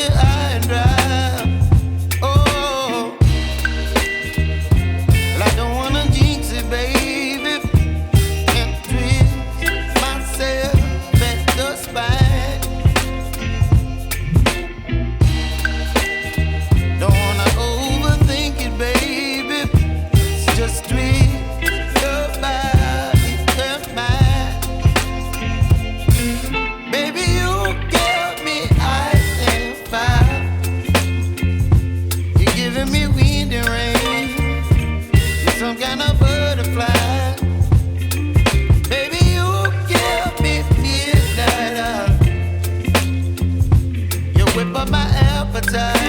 high and dry. Oh, well, I don't wanna jinx it, baby, and twist myself at the spine. Don't wanna overthink it, baby. It's just twist your body and mine. Baby, you give me ice and fire. You're giving me wind and rain. You're some kind of butterfly. Baby, you give me midnight. You whip up my appetite.